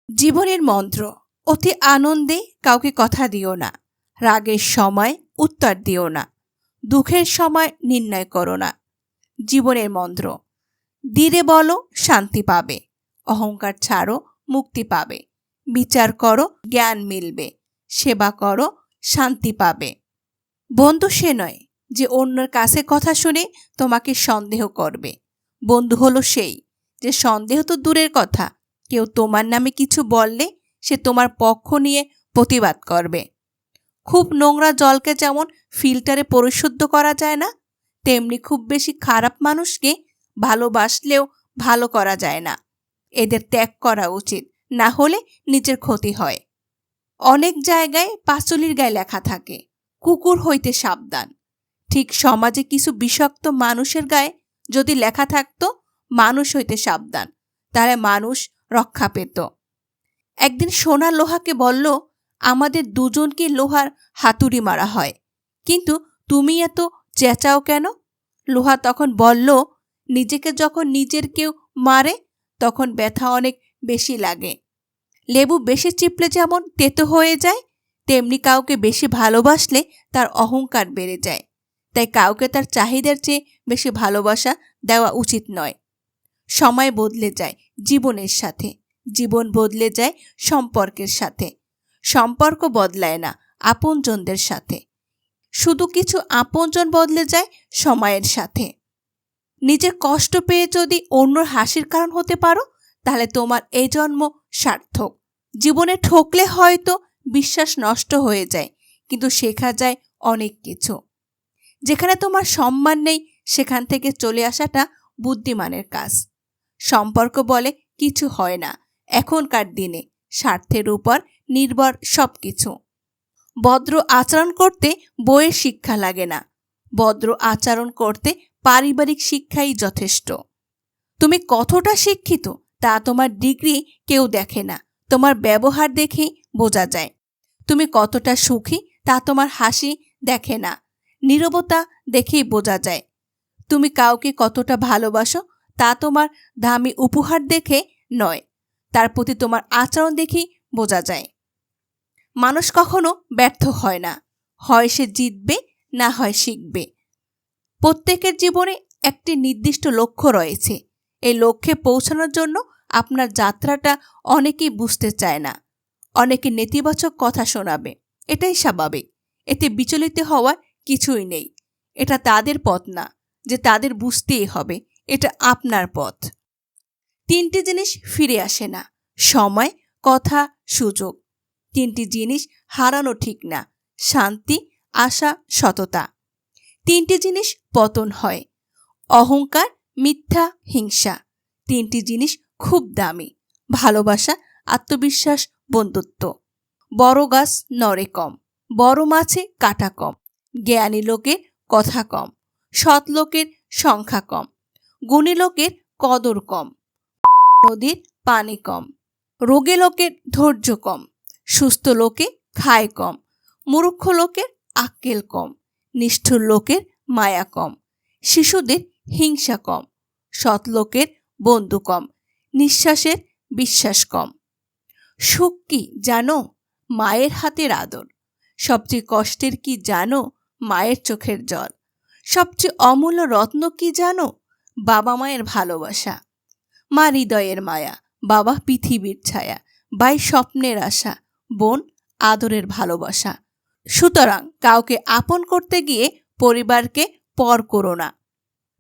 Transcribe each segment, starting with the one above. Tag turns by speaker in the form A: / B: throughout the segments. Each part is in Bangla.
A: জীবনের মন্ত্র। অতি আনন্দে কাউকে কথা দিও না। রাগের সময় উত্তর দিও না। দুঃখের সময় নির্ণয় করো না। জীবনের মন্ত্র। ধীরে বলো, শান্তি পাবে। অহংকার ছাড়ো, মুক্তি পাবে। বিচার করো, জ্ঞান মিলবে। সেবা করো, শান্তি পাবে। বন্ধু সে নয় যে অন্যের কাছে কথা শুনে তোমাকে সন্দেহ করবে। বন্ধু হলো সেই যে সন্দেহ তো দূরের কথা, কেউ তোমার নামে কিছু বললে সে তোমার পক্ষ নিয়ে প্রতিবাদ করবে। খুব নোংরা জলকে যেমন ফিল্টারে পরিশুদ্ধ করা যায় না, তেমনি খুব বেশি খারাপ মানুষকে ভালোবাসলেও ভালো করা যায় না। এদের ত্যাগ করা উচিত, না হলে নিজের ক্ষতি হয়। অনেক জায়গায় পাঁচুলির গায়ে লেখা থাকে, কুকুর হইতে সাবধান। ঠিক সমাজে কিছু বিষাক্ত মানুষের গায়ে যদি লেখা থাকতো, মানুষ হইতে সাবধান, তাহলে মানুষ রক্ষা পেত। একদিন সোনা লোহাকে বলল, আমাদের দুজনকে লোহার হাতুড়ি মারা হয়, কিন্তু তুমি এত চেঁচাও কেন? লোহা তখন বলল, নিজেকে যখন নিজের কেউ মারে তখন ব্যথা অনেক বেশি লাগে। লেবু বেশি চিপলে যেমন তেতো হয়ে যায়, তেমনি কাউকে বেশি ভালোবাসলে তার অহংকার বেড়ে যায়। তাই কাউকে তার চাহিদার চেয়ে বেশি ভালোবাসা দেওয়া উচিত নয়। সময় বদলে যায় জীবনের সাথে, জীবন বদলে যায় সম্পর্কের সাথে। সম্পর্ক বদলায় না আপনজনদের সাথে, শুধু কিছু আপনজন বদলে যায় সময়ের সাথে। নিজের কষ্ট পেয়ে যদি অন্যর হাসির কারণ হতে পারো, তাহলে তোমার এই জন্ম সার্থক। জীবনে ঠকলে হয়তো বিশ্বাস নষ্ট হয়ে যায়, কিন্তু শেখা যায় অনেক কিছু। যেখানে তোমার সম্মান নেই, সেখান থেকে চলে আসাটা বুদ্ধিমানের কাজ। সম্পর্ক বলে কিছু হয় না এখনকার দিনে, স্বার্থের উপর নির্ভর সবকিছু। ভদ্র আচরণ করতে বইয়ের শিক্ষা লাগে না, ভদ্র আচরণ করতে পারিবারিক শিক্ষাই যথেষ্ট। তুমি কতটা শিক্ষিত তা তোমার ডিগ্রি কেউ দেখে না, তোমার ব্যবহার দেখেই বোঝা যায়। তুমি কতটা সুখী তা তোমার হাসি দেখে না, নীরবতা দেখেই বোঝা যায়। তুমি কাউকে কতটা ভালোবাসো তা তোমার দামি উপহার দেখে নয়, তার প্রতি তোমার আচরণ দেখেই বোঝা যায়। মানুষ কখনো ব্যর্থ হয় না, হয় সে জিতবে, না হয় শিখবে। প্রত্যেকের জীবনে একটি নির্দিষ্ট লক্ষ্য রয়েছে। এই লক্ষ্যে পৌঁছানোর জন্য আপনার যাত্রাটা অনেকেই বুঝতে চায় না, অনেকে নেতিবাচক কথা শোনাবে, এটাই স্বাভাবিক। এতে বিচলিত হওয়ার কিছুই নেই। এটা তাদের পথ না যে তাদের বুঝতেই হবে, এটা আপনার পথ। তিনটি জিনিস ফিরে আসে না, সময়, কথা, সুযোগ। তিনটি জিনিস হারানো ঠিক না, শান্তি, আশা, সততা। তিনটি জিনিস পতন হয়, অহংকার, মিথ্যা, হিংসা। তিনটি জিনিস খুব দামি, ভালোবাসা, আত্মবিশ্বাস, বন্ধুত্ব। বড় গাছ নড়ে কম, বড় মাছে কাটা কম। জ্ঞানী লোকের কথা কম, সৎ লোকের সংখ্যা কম। গুণী লোকের কদর কম, নদীর পানি কম। রোগে লোকের ধৈর্য কম, সুস্থ লোকে খায় কম। মূর্খ লোকের আক্কেল কম, নিষ্ঠুর লোকের মায়া কম। শিশুদের হিংসা কম, সৎ লোকের বন্ধু কম। নিঃশ্বাসের বিশ্বাস কম। সুখ কি জানো? মায়ের হাতের আদর। সবচেয়ে কষ্টের কি জানো? মায়ের চোখের জল। সবচেয়ে অমূল্য রত্ন কি জানো? বাবা মায়ের ভালোবাসা। মা হৃদয়ের মায়া, বাবা পৃথিবীর ছায়া, ভাই স্বপ্নের আশা, বোন আদরের ভালোবাসা। সুতরাং কাউকে আপন করতে গিয়ে পরিবারকে পর করো না।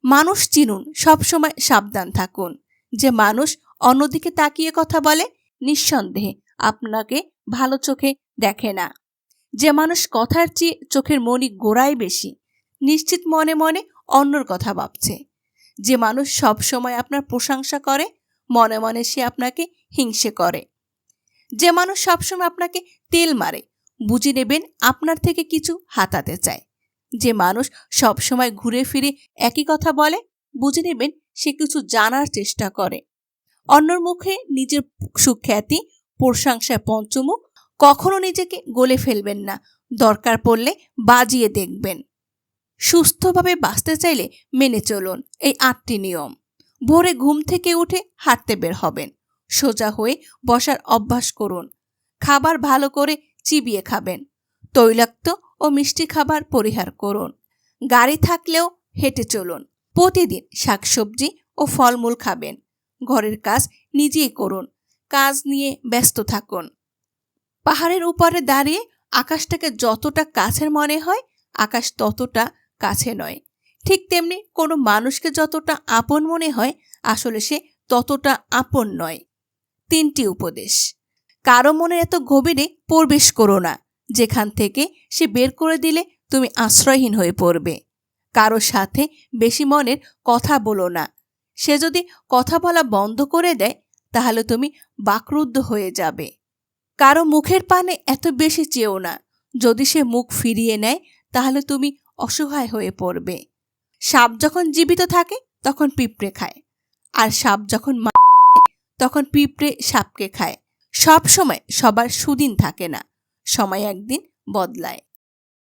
A: মানুষ চিনুন, সবসময় সাবধান থাকুন। যে মানুষ অন্যদিকে তাকিয়ে কথা বলে, নিঃসন্দেহে আপনাকে ভালো চোখে দেখে না। যে মানুষ কথার চেয়ে চোখের মনি গোড়ায় বেশি, নিশ্চিত মনে মনে অন্যর কথা ভাবছে। যে মানুষ সবসময় আপনার প্রশংসা করে, মনে মনে সে আপনাকে হিংসে করে। যে মানুষ সবসময় আপনাকে তেল মারে, বুঝে নেবেন আপনার থেকে কিছু হাতাতে চায়। যে মানুষ সবসময় ঘুরে ফিরে একই কথা বলে, বুঝে নেবেন সে কিছু জানার চেষ্টা করে। অন্যর মুখে নিজের সুখ্যাতি, প্রশংসায় পঞ্চমুখ। কখনো নিজেকে গলে ফেলবেন না, দরকার পড়লে বাজিয়ে দেখবেন। সুস্থভাবে বাঁচতে চাইলে মেনে চলুন এই ৮টি নিয়ম। ভোরে ঘুম থেকে উঠে হাঁটতে বের হবেন, সোজা হয়ে বসার অভ্যাস করুন। খাবার ভালো করে চিবিয়ে খাবেন। তৈলাক্ত ও মিষ্টি খাবার পরিহার করুন। গাড়ি থাকলেও হেঁটে চলুন। প্রতিদিন শাকসবজি ও ফলমূল খাবেন। ঘরের কাজ নিজেই করুন। কাজ নিয়ে ব্যস্ত থাকুন। পাহাড়ের উপরে দাঁড়িয়ে আকাশটাকে যতটা কাছের মনে হয়, আকাশ ততটা কাছে নয়। ঠিক তেমনি কোনো মানুষকে যতটা আপন মনে হয়, আসলে সে ততটা আপন নয়। 3টি উপদেশ। কারো মনে এত গভীরে প্রবেশ করো না, যেখান থেকে সে বের করে দিলে তুমি আশ্রয়হীন হয়ে পড়বে। কারো সাথে বেশি মনের কথা বলো না। সে যদি কথা বলা বন্ধ করে দেয়, তাহলে তুমি বাকরুদ্ধ হয়ে যাবে। কারো মুখের পানে এত বেশি চেও না। যদি সে মুখ ফিরিয়ে নেয়, তাহলে তুমি অসহায় হয়ে পড়বে। সাপ যখন জীবিত থাকে তখন পিঁপড়ে খায়, আর সাপ যখন তখন পিঁপড়ে সাপকে খায়। সব সময় সবার সুদিন থাকে না, সময় একদিন বদলায়।